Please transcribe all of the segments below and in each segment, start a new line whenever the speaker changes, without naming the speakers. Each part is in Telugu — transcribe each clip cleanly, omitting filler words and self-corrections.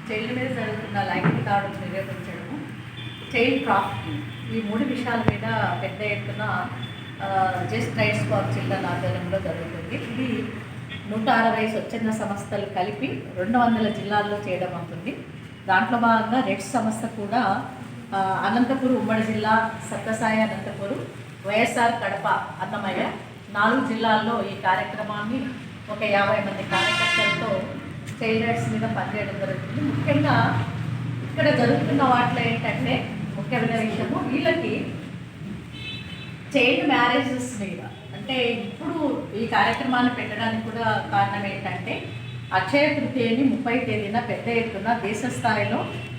చైల్డ్ మీద జరుగుతున్న లైంగిక దాడులు నిరోధించడము, చైల్డ్ ట్రాఫికింగ్, ఈ మూడు విషయాల మీద పెద్ద ఎత్తున జస్ట్ రైట్స్ ఫర్ చిల్డ్రన్ ఆధ్వర్యంలో జరుగుతుంది. ఇది 160 స్వచ్ఛంద సంస్థలు కలిపి 200 జిల్లాల్లో చేయడం అవుతుంది. దాంట్లో భాగంగా రెడ్స్ సంస్థ కూడా అనంతపురం ఉమ్మడి జిల్లా, సత్యసాయి అనంతపురం, వైఎస్ఆర్ కడప, అన్నమయ్య 4 జిల్లాల్లో ఈ కార్యక్రమాన్ని ఒక 50 మంది కార్యకర్తలతో చైల్డ్ రైట్స్ మీద పనిచేయడం జరుగుతుంది. ముఖ్యంగా ఇక్కడ జరుగుతున్న వాటిలో ఏంటంటే ముఖ్యమైన విషయము వీళ్ళకి చైల్డ్ మ్యారేజెస్ మీద, అంటే ఇప్పుడు ఈ కార్యక్రమాన్ని పెట్టడానికి కూడా కారణం ఏంటంటే అక్షయ తృతీయని 30 తేదీన పెద్ద ఎత్తున దేశ స్థాయిలో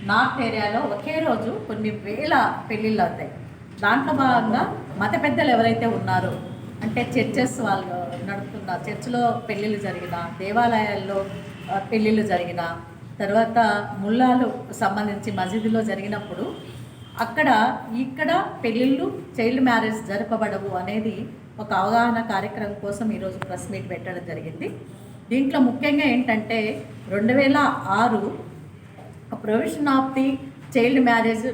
నార్త్ ఏరియాలో ఒకే రోజు కొన్ని వేల పెళ్ళిళ్ళు అవుతాయి. దాంట్లో భాగంగా మత పెద్దలు ఎవరైతే ఉన్నారో, అంటే చర్చెస్ వాళ్ళు నడుపుతున్న చర్చిలో పెళ్ళిళ్ళు జరిగిన, దేవాలయాల్లో పెళ్ళిళ్ళు జరిగిన, తర్వాత ముల్లాలు సంబంధించి మసీదులో జరిగినప్పుడు ఇక్కడ పెళ్ళిళ్ళు, చైల్డ్ మ్యారేజ్ జరపబడవు అనేది ఒక అవగాహన కార్యక్రమం కోసం ఈరోజు ప్రెస్ మీట్ పెట్టడం జరిగింది. దీంట్లో ముఖ్యంగా ఏంటంటే 2006 provision of the child marriage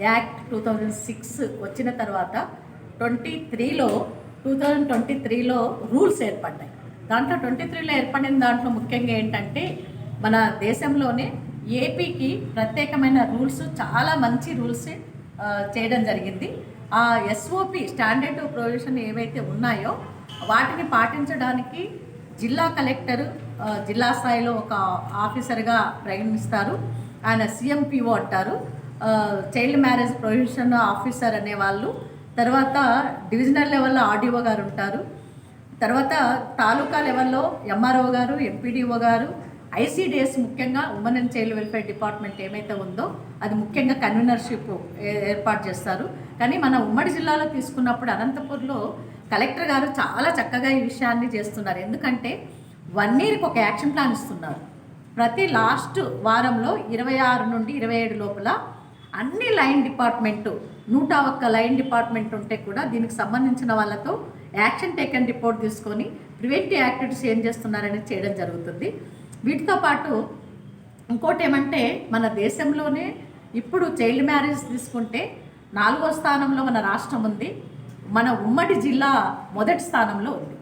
act 2006 వచ్చిన తర్వాత 2023లో రూల్స్ ఏర్పడ్డాయి. దాంట్లో 23లో ఏర్పడిన దాంట్లో ముఖ్యంగా ఏంటంటే మన దేశంలోనే ఏపీకి ప్రత్యేకమైన రూల్స్, చాలా మంచి రూల్స్ చేయడం జరిగింది. ఆ ఎస్ఓపి స్టాండర్డ్ ప్రొవిజన్ ఏవైతే ఉన్నాయో వాటిని పాటించడానికి జిల్లా కలెక్టర్ జిల్లా స్థాయిలో ఒక ఆఫీసర్గా ప్రయాణిస్తారు. ఆయన సిఎంపిఓ అంటారు, చైల్డ్ మ్యారేజ్ ప్రొవిజన్ ఆఫీసర్ అనేవాళ్ళు. తర్వాత డివిజనల్ లెవెల్లో ఆర్డీఓ గారు ఉంటారు. తర్వాత తాలూకా లెవెల్లో ఎంఆర్ఓ గారు, ఎంపీడీఓ గారు, ఐసీడీఎస్ ముఖ్యంగా women and child welfare department ఏమైతే ఉందో అది ముఖ్యంగా కన్వీనర్షిప్ ఏర్పాటు చేస్తారు. కానీ మన ఉమ్మడి జిల్లాలో తీసుకున్నప్పుడు అనంతపూర్లో కలెక్టర్ గారు చాలా చక్కగా ఈ విషయాన్ని చేస్తున్నారు. ఎందుకంటే 1 ఇయర్కి ఒక యాక్షన్ ప్లాన్ ఇస్తున్నారు. ప్రతి లాస్ట్ వారంలో 26 నుండి 27 లోపల అన్ని లైన్ డిపార్ట్మెంటు 101 లైన్ డిపార్ట్మెంట్ ఉంటే కూడా దీనికి సంబంధించిన వాళ్ళతో యాక్షన్ టేకన్ రిపోర్ట్ తీసుకొని ప్రివెంటివ్ యాక్టివిటీస్ ఏం చేస్తున్నారని చేయడం జరుగుతుంది. వీటితో పాటు ఇంకోటి ఏమంటే మన దేశంలోనే ఇప్పుడు చైల్డ్ మ్యారేజ్ తీసుకుంటే 4వ స్థానంలో మన రాష్ట్రం ఉంది. మన ఉమ్మడి జిల్లా మొదటి స్థానంలో ఉంది.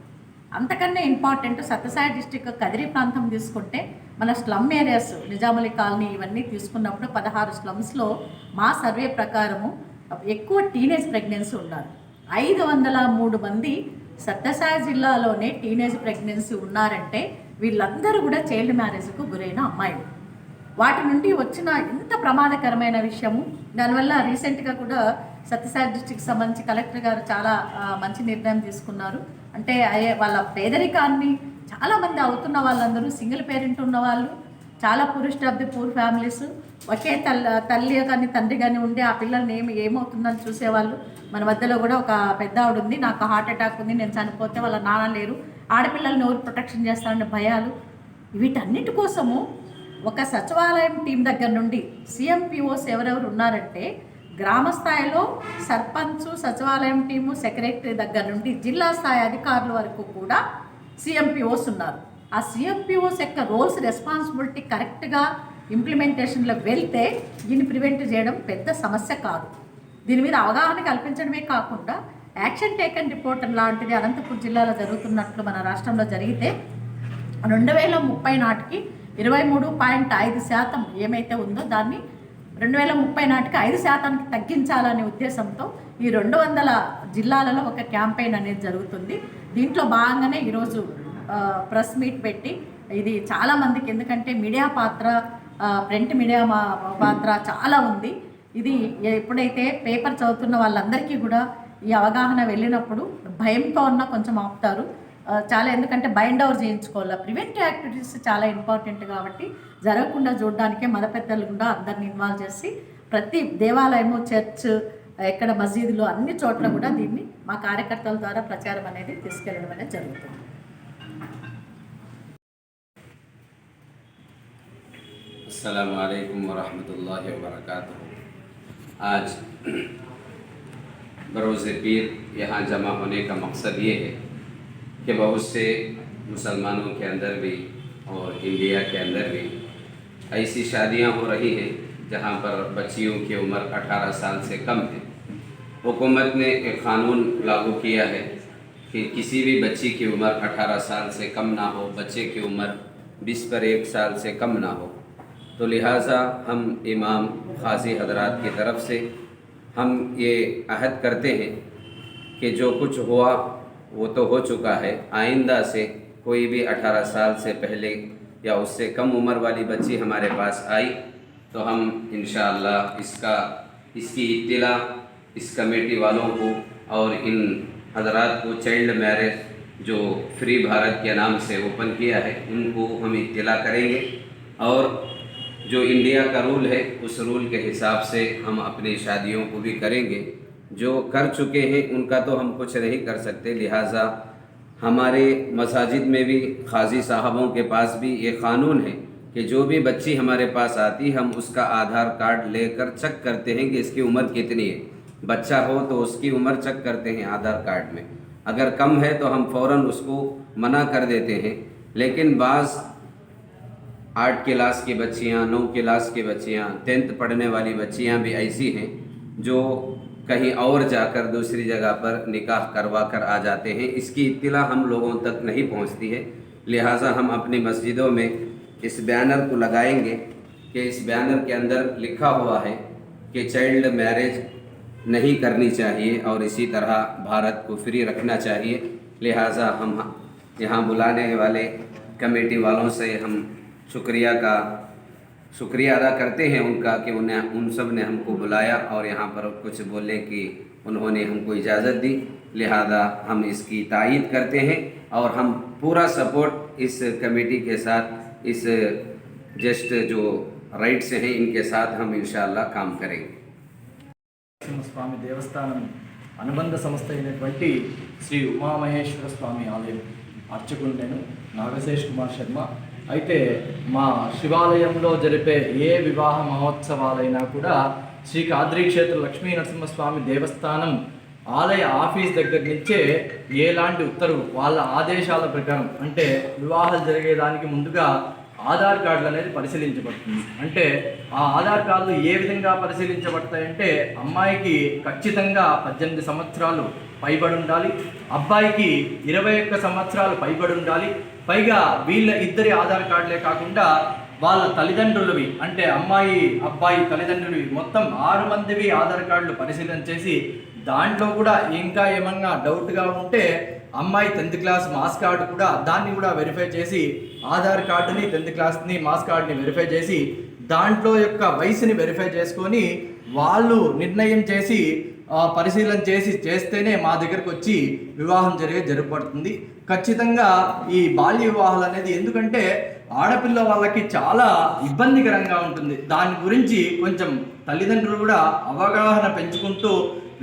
అంతకన్నా ఇంపార్టెంట్ సత్యసాయి డిస్టిక్ కదిరి ప్రాంతం తీసుకుంటే మన స్లమ్ ఏరియాస్, నిజాములి కాలనీ ఇవన్నీ తీసుకున్నప్పుడు 16 స్లమ్స్లో మా సర్వే ప్రకారము ఎక్కువ టీనేజ్ ప్రెగ్నెన్సీ ఉన్నారు. 503 మంది సత్యసాయి జిల్లాలోనే టీనేజ్ ప్రెగ్నెన్సీ ఉన్నారంటే వీళ్ళందరూ కూడా చైల్డ్ మ్యారేజ్కు గురైన అమ్మాయిలు. వాటి నుండి వచ్చిన ఎంత ప్రమాదకరమైన విషయము. దానివల్ల రీసెంట్గా కూడా సత్యసాయి డిస్ట్రిక్ట్ సంబంధించి కలెక్టర్ గారు చాలా మంచి నిర్ణయం తీసుకున్నారు. అంటే వాళ్ళ పేదరికాన్ని చాలామంది అవుతున్న వాళ్ళందరూ సింగిల్ పేరెంట్ ఉన్నవాళ్ళు, చాలా poorest of the poor families, ఒకే తల్లి కానీ తండ్రి కానీ ఉండి ఆ పిల్లల్ని ఏమవుతుందని చూసేవాళ్ళు. మన మధ్యలో కూడా ఒక పెద్ద ఆవిడ ఉంది, నాకు హార్ట్ అటాక్ ఉంది, నేను చనిపోతే వాళ్ళ నాన్న లేరు, ఆడపిల్లల్ని ఎవరు ప్రొటెక్షన్ చేస్తారనే భయాలు. వీటన్నిటి కోసము ఒక సచివాలయం టీం దగ్గర నుండి సిఎంపిఓస్ ఎవరెవరు ఉన్నారంటే గ్రామ స్థాయిలో సర్పంచ్, సచివాలయం టీము, సెక్రటరీ దగ్గర నుండి జిల్లా స్థాయి అధికారుల వరకు కూడా సిఎంపిఓస్ ఉన్నారు. ఆ సిఎంపిఓస్ యొక్క రోల్స్, రెస్పాన్సిబిలిటీ కరెక్ట్గా ఇంప్లిమెంటేషన్లో వెళ్తే దీన్ని ప్రివెంట్ చేయడం పెద్ద సమస్య కాదు. దీని మీద అవగాహన కల్పించడమే కాకుండా యాక్షన్ టేకన్ రిపోర్ట్ లాంటిది అనంతపురం జిల్లాలో జరుగుతున్నట్లు మన రాష్ట్రంలో జరిగితే 2030 నాటికి 23.5% ఏమైతే ఉందో దాన్ని 2030 నాటికి 5% తగ్గించాలనే ఉద్దేశంతో ఈ 200 జిల్లాలలో ఒక క్యాంపెయిన్ అనేది జరుగుతుంది. దీంట్లో భాగంగానే ఈరోజు ప్రెస్ మీట్ పెట్టి ఇది చాలామందికి, ఎందుకంటే మీడియా పాత్ర, ప్రింట్ మీడియా పాత్ర చాలా ఉంది. ఇది ఎప్పుడైతే పేపర్ చదువుతున్న వాళ్ళందరికీ కూడా ఈ అవగాహన వెళ్ళినప్పుడు భయంతో ఉన్న కొంచెం ఆపుతారు చాలా. ఎందుకంటే బైండ్ ఓవర్ చేయించుకోవాలి. ప్రివెంటివ్ యాక్టివిటీస్ చాలా ఇంపార్టెంట్ కాబట్టి జరగకుండా చూడడానికే మత పెద్దలు కూడా అందరిని ఇన్వాల్వ్ చేసి ప్రతి దేవాలయము, చర్చ్, ఎక్కడ మసీదులు అన్ని చోట్ల కూడా దీన్ని మా కార్యకర్తల ద్వారా ప్రచారం అనేది తీసుకెళ్ళడం అనేది జరుగుతుంది.
अस्सलामु अलैकुम वरहमतुल्लाहि वबरकातुहू। आज बरोज़ पीर यहाँ जमा होने का मकसद ये है कि बहुत से मुसलमानों के अंदर भी और इंडिया के अंदर भी ऐसी शादियां हो रही हैं जहां पर बच्चियों की उम्र 18 साल से कम है। हुकूमत ने एक क़ानून लागू किया है कि किसी भी बच्ची की उम्र 18 साल से कम ना हो, बच्चे की उम्र 20 पर 1 साल से कम ना हो। तो लिहाजा हम इमाम क़ाज़ी हज़रात की तरफ से हम ये अहद करते हैं कि जो कुछ हुआ वो तो हो चुका है। आइंदा से कोई भी 18 साल से पहले या उससे कम उम्र वाली बच्ची हमारे पास आई तो हम इंशाअल्लाह इसकी इत्तला इस कमेटी वालों को और इन हज़रात को चाइल्ड मैरिज जो फ्री भारत के नाम से ओपन किया है उनको हम इत्तला करेंगे और जो इंडिया का रूल है उस रूल के हिसाब से हम अपनी शादियों को भी करेंगे। जो कर चुके हैं उनका तो हम कुछ नहीं कर सकते, लिहाजा हमारे मसाजिद में भी क़ाज़ी साहबों के पास भी ये क़ानून है कि जो भी बच्ची हमारे पास आती हम उसका आधार कार्ड लेकर चेक करते हैं कि इसकी उम्र कितनी है। बच्चा हो तो उसकी उम्र चेक करते हैं आधार कार्ड में, अगर कम है तो हम फ़ौरन उसको मना कर देते हैं। लेकिन बाज़ 8 क्लास की बच्चियाँ, 9 क्लास की बच्चियाँ, 10th पढ़ने वाली बच्चियाँ भी ऐसी हैं जो कहीं और जाकर दूसरी जगह पर निकाह करवा कर आ जाते हैं। इसकी इत्तला हम लोगों तक नहीं पहुंचती है, लिहाजा हम अपनी मस्जिदों में इस बैनर को लगाएंगे कि इस बैनर के अंदर लिखा हुआ है कि चाइल्ड मैरिज नहीं करनी चाहिए और इसी तरह भारत को फ्री रखना चाहिए। लिहाजा हम यहाँ बुलाने वाले कमेटी वालों से हम शुक्रिया अदा करते हैं उनका कि उन सब ने हमको बुलाया और यहाँ पर कुछ बोलने की उन्होंने हमको इजाज़त दी। लिहाजा हम इसकी तायीद करते हैं और हम पूरा सपोर्ट इस कमेटी के साथ, इस जस्ट जो राइट्स हैं इनके साथ हम इंशाअल्लाह काम करेंगे।
స్వామి దేవస్థానం అనుబంధ సంస్థ అయినటువంటి శ్రీ ఉమామహేశ్వర స్వామి ఆలయం అర్చకుడు నేను నాగశేష్ కుమార్ శర్మ. అయితే మా శివాలయంలో జరిపే ఏ వివాహ మహోత్సవాలైనా కూడా శ్రీ కాద్రీ క్షేత్ర లక్ష్మీ నరసింహస్వామి దేవస్థానం ఆలయ ఆఫీస్ దగ్గర నుంచే ఎలాంటి ఉత్తర్వు వాళ్ళ ఆదేశాల ప్రకారం అంటే వివాహాలు జరిగేదానికి ముందుగా ఆధార్ కార్డులు అనేది పరిశీలించబడుతుంది. అంటే ఆ ఆధార్ కార్డులు ఏ విధంగా పరిశీలించబడతాయంటే అమ్మాయికి ఖచ్చితంగా 18 సంవత్సరాలు పైబడి ఉండాలి, అబ్బాయికి 21 సంవత్సరాలు పైబడి ఉండాలి. పైగా వీళ్ళ ఇద్దరి ఆధార్ కార్డులే కాకుండా వాళ్ళ తల్లిదండ్రులవి అంటే అమ్మాయి అబ్బాయి తల్లిదండ్రులవి మొత్తం 6 మందివి ఆధార్ కార్డులు పరిశీలన చేసి దాంట్లో కూడా ఇంకా ఏమన్నా డౌట్గా ఉంటే అమ్మాయి 10th క్లాస్ మాస్ కార్డు కూడా దాన్ని కూడా వెరిఫై చేసి ఆధార్ కార్డుని 10th క్లాస్ని మాస్ కార్డుని వెరిఫై చేసి దాంట్లో యొక్క వయసుని వెరిఫై చేసుకొని వాళ్ళు నిర్ణయం చేసి పరిశీలన చేస్తేనే మా దగ్గరకు వచ్చి వివాహం జరగబడుతుంది. ఖచ్చితంగా ఈ బాల్య వివాహాలు అనేది ఎందుకంటే ఆడపిల్ల వాళ్ళకి చాలా ఇబ్బందికరంగా ఉంటుంది. దాని గురించి కొంచెం తల్లిదండ్రులు కూడా అవగాహన పెంచుకుంటూ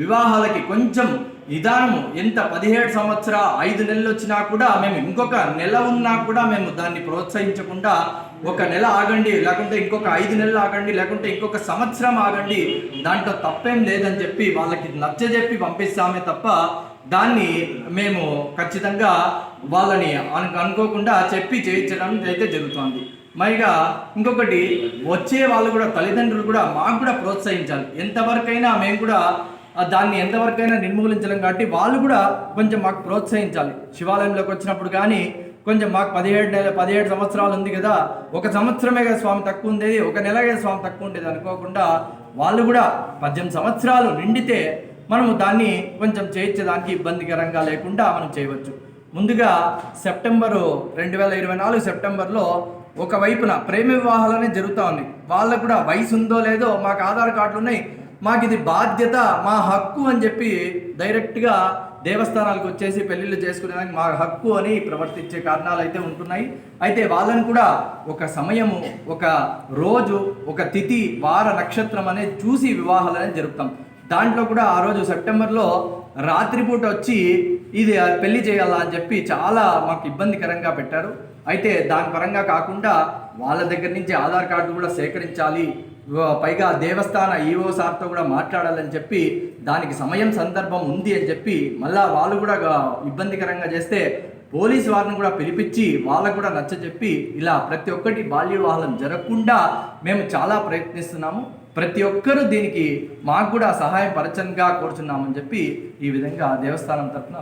వివాహాలకి కొంచెం నిదానము ఎంత 17 సంవత్సరాలు 5 నెలలు వచ్చినా కూడా మేము ఇంకొక నెల ఉన్నా కూడా మేము దాన్ని ప్రోత్సహించకుండా ఒక నెల ఆగండి, లేకుంటే ఇంకొక 5 నెలలు ఆగండి, లేకుంటే ఇంకొక సంవత్సరం ఆగండి, దాంట్లో తప్పేం లేదని చెప్పి వాళ్ళకి నచ్చజెప్పి పంపిస్తామే తప్ప దాన్ని మేము ఖచ్చితంగా వాళ్ళని అనుకోకుండా చెప్పి చేయించడం అయితే జరుగుతుంది. మైగా ఇంకొకటి వచ్చే వాళ్ళు కూడా తల్లిదండ్రులు కూడా మాకు కూడా ప్రోత్సహించాలి. ఎంతవరకైనా మేము కూడా దాన్ని ఎంతవరకైనా నిర్మూలించలేం కాబట్టి వాళ్ళు కూడా కొంచెం మాకు ప్రోత్సహించాలి. శివాలయంలోకి వచ్చినప్పుడు కానీ కొంచెం మాకు 17 సంవత్సరాలు ఉంది కదా, ఒక సంవత్సరమే కదా స్వామి తక్కువ ఉండేది, ఒక నెలగా స్వామి తక్కువ ఉండేది అనుకోకుండా వాళ్ళు కూడా 18 సంవత్సరాలు నిండితే మనము దాన్ని కొంచెం చేయించేదానికి ఇబ్బందికరంగా లేకుండా మనం చేయవచ్చు. ముందుగా సెప్టెంబరు 2024 సెప్టెంబర్లో ఒకవైపున ప్రేమ వివాహాలనే జరుగుతూ ఉన్నాయి. వాళ్ళకు కూడా వయసు ఉందో లేదో మాకు ఆధార్ కార్డులు ఉన్నాయి, మాకు ఇది బాధ్యత మా హక్కు అని చెప్పి డైరెక్ట్గా దేవస్థానాలకు వచ్చేసి పెళ్ళిళ్ళు చేసుకునేదానికి మా హక్కు అని ప్రవర్తించే కారణాలు అయితే ఉంటున్నాయి. అయితే వాళ్ళని కూడా ఒక సమయము, ఒక రోజు, ఒక తిథి, వార, నక్షత్రం అనేది చూసి వివాహాలు అనేది జరుపుతాం. దాంట్లో కూడా ఆ రోజు సెప్టెంబర్లో రాత్రిపూట వచ్చి ఇది పెళ్లి చేయాలా అని చెప్పి చాలా మాకు ఇబ్బందికరంగా పెట్టారు. అయితే దాని పరంగా కాకుండా వాళ్ళ దగ్గర నుంచి ఆధార్ కార్డు కూడా సేకరించాలి, పైగా దేవస్థాన ఈఓ సార్తో కూడా మాట్లాడాలని చెప్పి దానికి సమయం సందర్భం ఉంది అని చెప్పి మళ్ళా వాళ్ళు కూడా ఇబ్బందికరంగా చేస్తే పోలీస్ వారిని కూడా పిలిపించి వాళ్ళకు కూడా నచ్చజెప్పి ఇలా ప్రతి ఒక్కటి బాల్య వివాహాలను జరగకుండా మేము చాలా ప్రయత్నిస్తున్నాము. ప్రతి ఒక్కరూ దీనికి మాకు కూడా సహాయపరచంగా కోరుచున్నామని చెప్పి ఈ విధంగా దేవస్థానం తరఫున